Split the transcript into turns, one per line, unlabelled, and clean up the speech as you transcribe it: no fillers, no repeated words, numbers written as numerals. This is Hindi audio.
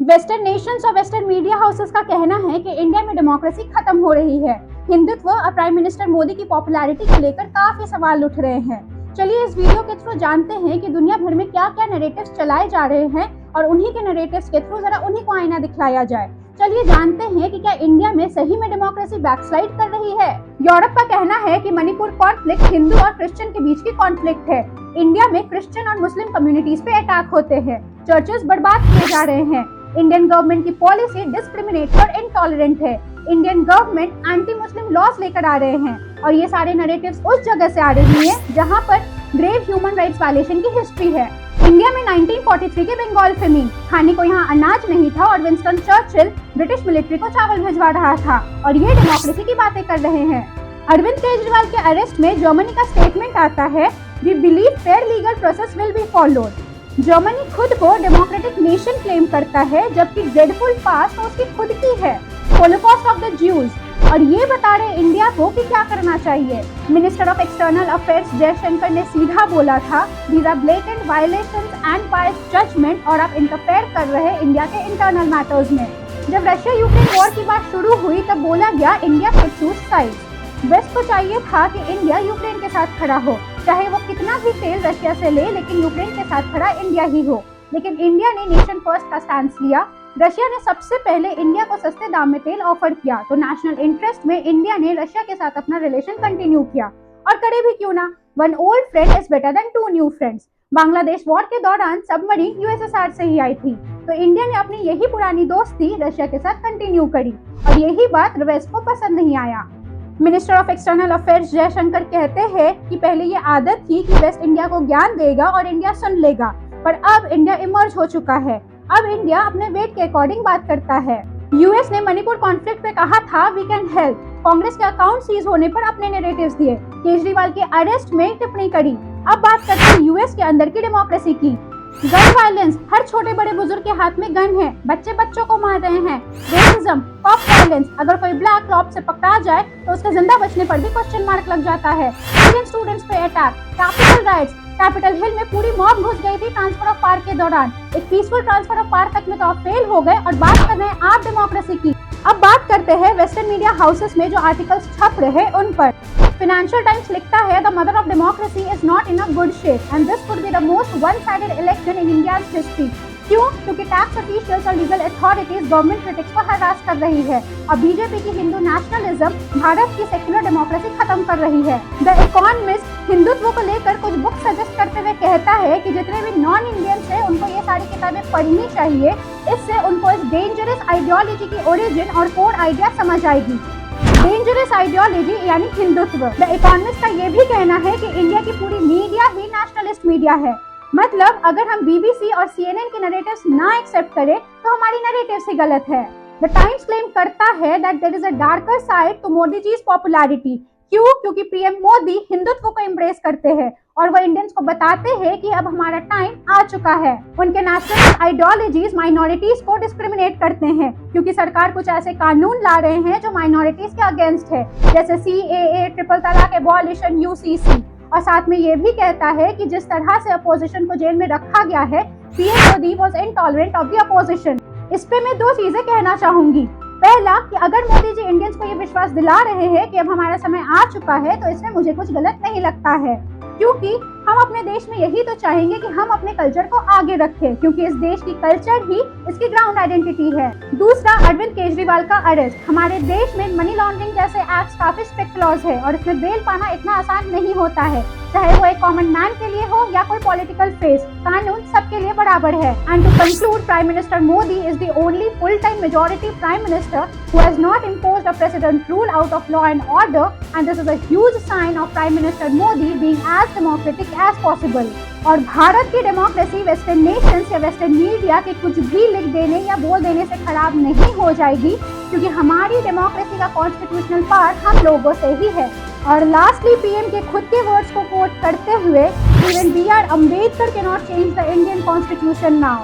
वेस्टर्न नेशंस और वेस्टर्न मीडिया हाउसेस का कहना है कि इंडिया में डेमोक्रेसी खत्म हो रही है। हिंदुत्व और प्राइम मिनिस्टर मोदी की पॉपुलैरिटी को लेकर काफी सवाल उठ रहे हैं। चलिए इस वीडियो के थ्रू जानते हैं कि दुनिया भर में क्या क्या नैरेटिव्स चलाए जा रहे हैं और उन्हीं के नैरेटिव्स के थ्रू जरा उन्हीं को आईना दिखलाया जाए। चलिए जानते हैं कि क्या इंडिया में सही में डेमोक्रेसी बैकस्लाइड कर रही है। यूरोप का कहना है कि मणिपुर कॉन्फ्लिक्ट हिंदू और क्रिश्चियन के बीच की कॉन्फ्लिक्ट है। इंडिया में क्रिश्चियन और मुस्लिम कम्युनिटीज पे अटैक होते हैं, चर्चेस बर्बाद किए जा रहे हैं। इंडियन गवर्नमेंट की पॉलिसी डिस्क्रिमिनेटरी और इनटॉलरेंट है। Indian government anti Muslim laws लेकर आ रहे हैं और ये सारे नैरेटिव्स उस जगह से आ रही हैं जहां पर ग्रेव ह्यूमन राइट्स वायलेशन की हिस्ट्री है। इंडिया में 1943 के बंगाल फेमिन, खाने को यहाँ अनाज नहीं था और विंस्टन चर्चिल ब्रिटिश मिलिट्री को चावल भिजवा रहा था और ये डेमोक्रेसी की बातें कर रहे हैं। अरविंद केजरीवाल के अरेस्ट में जर्मनी का स्टेटमेंट आता है, we believe fair legal process will be followed. Germany खुद को डेमोक्रेटिक नेशन क्लेम करता है जबकि ड्रेडफुल पास्ट तो उसकी खुद की है, होलोकॉस्ट ऑफ द ज्यूज, और ये बता रहे इंडिया को कि क्या करना चाहिए। Minister of external affairs Jaishankar ने सीधा बोला था, these are blatant violations and biased judgement, और आप इंटरफेयर कर रहे हैं इंडिया के इंटरनल मैटर्स में। जब रशिया यूक्रेन वॉर की बात शुरू हुई तब बोला गया India should choose sides. West को चाहिए था कि इंडिया यूक्रेन के साथ खड़ा हो, चाहे वो कितना भी तेल रशिया से ले, लेकिन यूक्रेन के साथ खड़ा इंडिया ही हो। लेकिन इंडिया ने नेशन फर्स्ट का स्टैंड लिया। रशिया ने सबसे पहले इंडिया को सस्ते दाम में तेल ऑफर किया, तो नेशनल इंटरेस्ट में इंडिया ने रशिया के साथ अपना रिलेशन कंटिन्यू किया, और करे भी क्यों ना, one old friend is better than two new friends. Bangladesh war के दौरान सबमरीन यूएसएसआर से ही आई थी, तो इंडिया ने अपनी यही पुरानी दोस्ती रशिया के साथ कंटिन्यू करी, और यही बात वेस्ट को पसंद नहीं आया। Minister of external affairs Jaishankar कहते हैं कि पहले ये आदत थी कि वेस्ट इंडिया को ज्ञान देगा और इंडिया सुन लेगा, पर अब इंडिया इमर्ज हो चुका है। अब इंडिया अपने वेट के अकॉर्डिंग बात करता है। यूएस ने मणिपुर कॉन्फ्लिक्ट पे कहा था वी कैन हेल्प, कांग्रेस के अकाउंट सीज होने पर अपने नैरेटिव्स दिए, केजरीवाल के अरेस्ट में टिप्पणी करी। अब बात करते हैं यूएस के अंदर की डेमोक्रेसी की। गन वायलेंस, हर छोटे बड़े बुजुर्ग के हाथ में गन है, बच्चे बच्चों को मार रहे हैं। रेसिज्म, कॉप वायलेंस, अगर कोई ब्लैक क्लॉप से पकड़ा जाए तो उसके जिंदा बचने पर भी क्वेश्चन मार्क लग जाता है। इंडियन स्टूडेंट्स पे attack, capital rights, Capitol Hill में पूरी मॉब घुस गई थी ट्रांसफर ऑफ पावर के दौरान। एक पीसफुल ट्रांसफर ऑफ पावर तक में तो आप फेल हो गए और बात कर रहे हैं आप डेमोक्रेसी की। अब बात करते हैं वेस्टर्न मीडिया हाउसेस में जो आर्टिकल्स छप रहे उन पर। फाइनेंशियल टाइम्स लिखता है the mother of democracy is not in a good shape and this could be the most one sided election in India's history. क्यों? क्योंकि टैक्स ऑफिशियल्स और लीगल अथॉरिटीज गवर्नमेंट क्रिटिक्स को हरास कर रही है और बीजेपी की हिंदू नेशनलिज्म भारत की सेक्युलर डेमोक्रेसी खत्म कर रही है। द इकोनॉमिस्ट हिंदुत्व को लेकर कुछ बुक सजेस्ट करते हुए कहता है कि जितने भी नॉन इंडियंस हैं उनको ये सारी किताबें पढ़नी चाहिए, इससे उनको इस डेंजरस आइडियोलॉजी की ओरिजिन और कोर आइडिया समझ आएगी। डेंजरस आइडियोलॉजी यानी हिंदुत्व। द इकोनॉमिस्ट का ये भी कहना है कि इंडिया की पूरी मीडिया ही नेशनलिस्ट मीडिया है, मतलब अगर हम बीबीसी और सीएनएन के नैरेटिव्स ना एक्सेप्ट करें तो हमारी नैरेटिव्स ही गलत है। द टाइम्स क्लेम करता है that there is a darker side to Modi ji's popularity. क्यों? क्योंकि पीएम मोदी हिंदुत्व को एम्ब्रेस करते हैं और वो इंडियंस को बताते हैं कि अब हमारा टाइम आ चुका है। उनके नेशनल आइडियोलॉजीज माइनॉरिटीज को डिस्क्रिमिनेट करते हैं क्योंकि सरकार कुछ ऐसे कानून ला रहे हैं जो माइनॉरिटीज के अगेंस्ट है, जैसे सीएए, ट्रिपल तलाक एबॉलिशन, यूसीसी। और साथ में ये भी कहता है कि जिस तरह से अपोजिशन को जेल में रखा गया है, PM Modi was intolerant of the opposition. इस पे मैं दो चीजें कहना चाहूंगी। पहला कि अगर मोदी जी इंडियंस को ये विश्वास दिला रहे हैं कि अब हमारा समय आ चुका है तो इसमें मुझे कुछ गलत नहीं लगता है, क्योंकि हम अपने देश में यही तो चाहेंगे कि हम अपने कल्चर को आगे रखें, क्योंकि इस देश की कल्चर ही इसकी ग्राउंड आइडेंटिटी है। दूसरा, अरविंद केजरीवाल का अरेस्ट। हमारे देश में मनी लॉन्ड्रिंग जैसे एक्ट्स काफी स्ट्रिक्ट लॉज है और इसमें बेल पाना इतना आसान नहीं होता है, चाहे वो एक कॉमन मैन के लिए हो या कोई पॉलिटिकल फेस, कानून सबके लिए बराबर है। And to conclude, prime minister Modi is the only full time majority prime minister who has not imposed a precedent rule out of law and order, and this is a huge sign of Prime Minister Modi being as democratic as possible. और भारत की डेमोक्रेसी वेस्टर्न नेशंस या वेस्टर्न मीडिया के कुछ भी लिख देने या बोल देने से खराब नहीं हो जाएगी, क्योंकि हमारी डेमोक्रेसी का कॉन्स्टिट्यूशनल पार्ट हम लोगों से ही है। और लास्टली पीएम के खुद के वर्ड्स को कोट करते हुए, even B.R. Ambedkar cannot change the Indian constitution now.